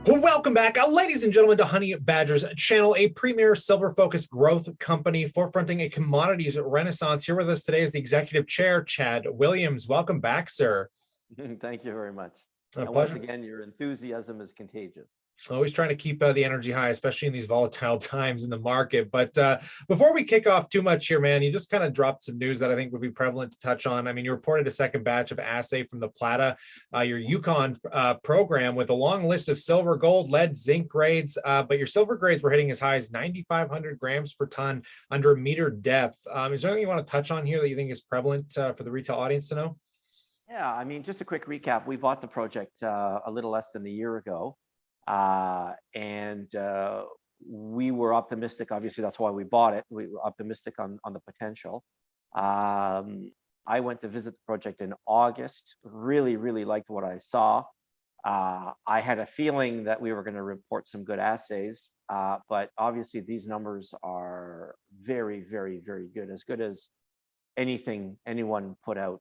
Well, welcome back, ladies and gentlemen, to Honey Badger's channel, a premier silver-focused growth company forefronting a commodities renaissance. Here with us today is the executive chair, Chad Williams. Welcome back, sir. Thank you very much. A And pleasure. once again, your enthusiasm is contagious. Always trying to keep the energy high, especially in these volatile times in the market. But before we kick off too much here, man, you just kind of dropped some news that I think would be prevalent to touch on. I mean, you reported a second batch of assay from the Plata, your Yukon program, with a long list of silver, gold, lead, zinc grades. But your silver grades were hitting as high as 9,500 grams per ton under a meter depth. Is there anything you want to touch on here that you think is prevalent for the retail audience to know? Yeah, I mean, just a quick recap. We bought the project a little less than a year ago. And we were optimistic. Obviously, that's why we bought it. We were optimistic on the potential. I went to visit the project in August. Really liked what I saw. I had a feeling that we were going to report some good assays, but obviously these numbers are very good, as good as anything anyone put out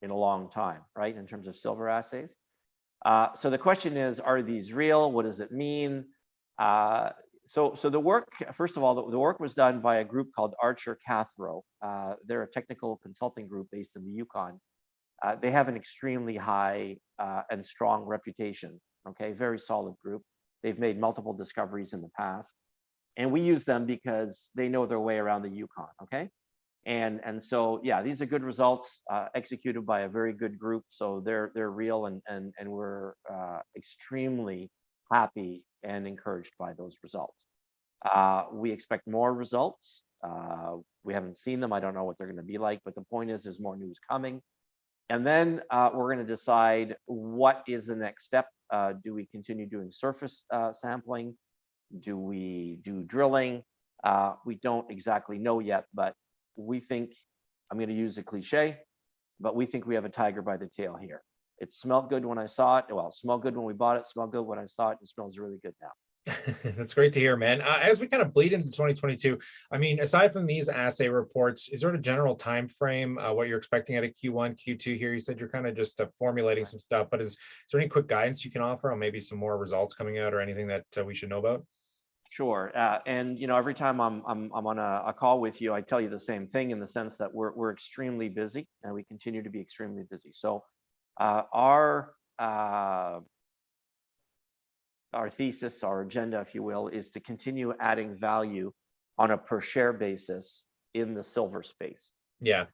in a long time, right? In terms of silver assays. So the question is, are these real? What does it mean? So the work, first of all, the work was done by a group called Archer Cathro. They're a technical consulting group based in the Yukon. They have an extremely high and strong reputation, okay? Very solid group. They've made multiple discoveries in the past. And we use them because they know their way around the Yukon, okay? And so, yeah, these are good results executed by a very good group. So they're real, and we're extremely happy and encouraged by those results. We expect more results. We haven't seen them. I don't know what they're going to be like, but the point is, there's more news coming. And then we're going to decide what is the next step. Do we continue doing surface sampling? Do we do drilling? We don't exactly know yet, but we think, I'm going to use a cliche, but we think we have a tiger by the tail here. It smelled good when I saw it. Well, it smelled good when we bought it, smelled good when I saw it, and it smells really good now. That's great to hear, man. As we kind of bleed into 2022, I mean, aside from these assay reports, is there a general time frame what you're expecting out of Q1, Q2 here? You said you're kind of just formulating some stuff, but is there any quick guidance you can offer on maybe some more results coming out or anything that we should know about? Sure, and you know, every time I'm on a call with you, I tell you the same thing, in the sense that we're extremely busy, and we continue to be extremely busy. So our thesis, our agenda, if you will, is to continue adding value on a per share basis in the silver space. Yeah.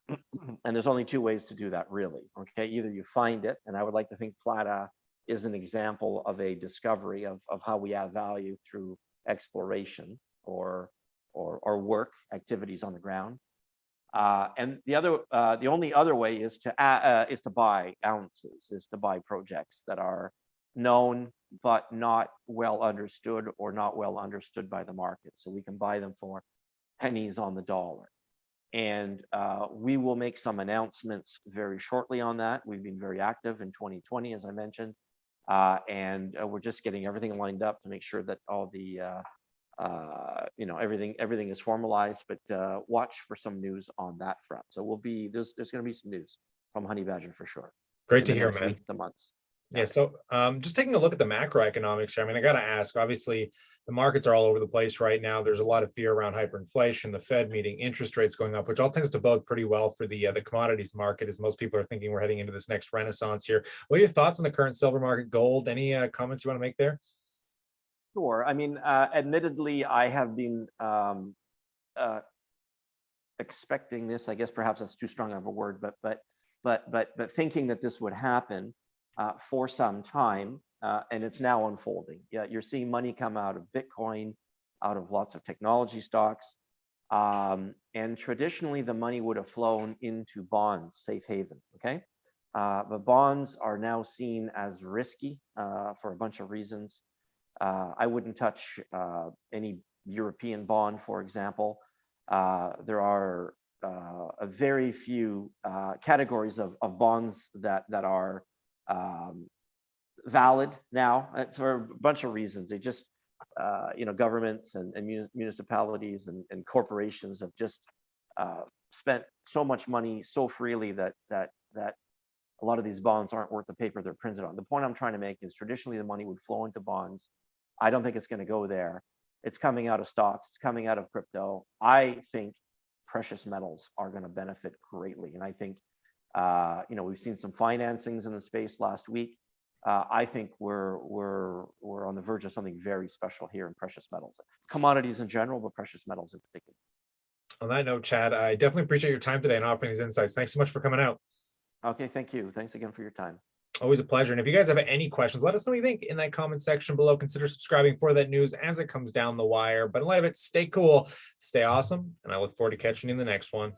And there's only two ways to do that, really. Okay, either you find it, and I would like to think Plata is an example of a discovery of how we add value through exploration or work activities on the ground, and the only other way is to buy ounces, is to buy projects that are known but not well understood, or not well understood by the market, so we can buy them for pennies on the dollar. And we will make some announcements very shortly on that. We've been very active in 2020, as I mentioned. And we're just getting everything lined up to make sure that all the everything is formalized. But watch for some news on that front. So there's going to be some news from Honey Badger for sure. Great to hear, man. Weeks to months. Yeah. So just taking a look at the macroeconomics here, I mean, I got to ask, obviously, the markets are all over the place right now. There's a lot of fear around hyperinflation, the Fed meeting, interest rates going up, which all tends to bode pretty well for the commodities market, as most people are thinking we're heading into this next renaissance here. What are your thoughts on the current silver market, gold? Any comments you want to make there? Sure. I mean, admittedly, I have been expecting this. I guess perhaps that's too strong of a word, but thinking that this would happen for some time, and it's now unfolding. Yeah, you're seeing money come out of Bitcoin, out of lots of technology stocks, and traditionally the money would have flown into bonds, safe haven. Okay, but bonds are now seen as risky for a bunch of reasons. I wouldn't touch any European bond, for example. There are a very few categories of bonds that are valid now for a bunch of reasons. They just, governments and municipalities and corporations have just spent so much money so freely that a lot of these bonds aren't worth the paper they're printed on. The point I'm trying to make is traditionally the money would flow into bonds. I don't think it's going to go there. It's coming out of stocks, it's coming out of crypto. I think precious metals are going to benefit greatly. And I think, we've seen some financings in the space last week. I think we're on the verge of something very special here in precious metals, commodities in general, but precious metals in particular. On that note, Chad, I definitely appreciate your time today and offering these insights. Thanks so much for coming out. Okay, thank you. Thanks again for your time. Always a pleasure. And if you guys have any questions, let us know what you think in that comment section below. Consider subscribing for that news as it comes down the wire. But in light of it, stay cool, stay awesome, and I look forward to catching you in the next one.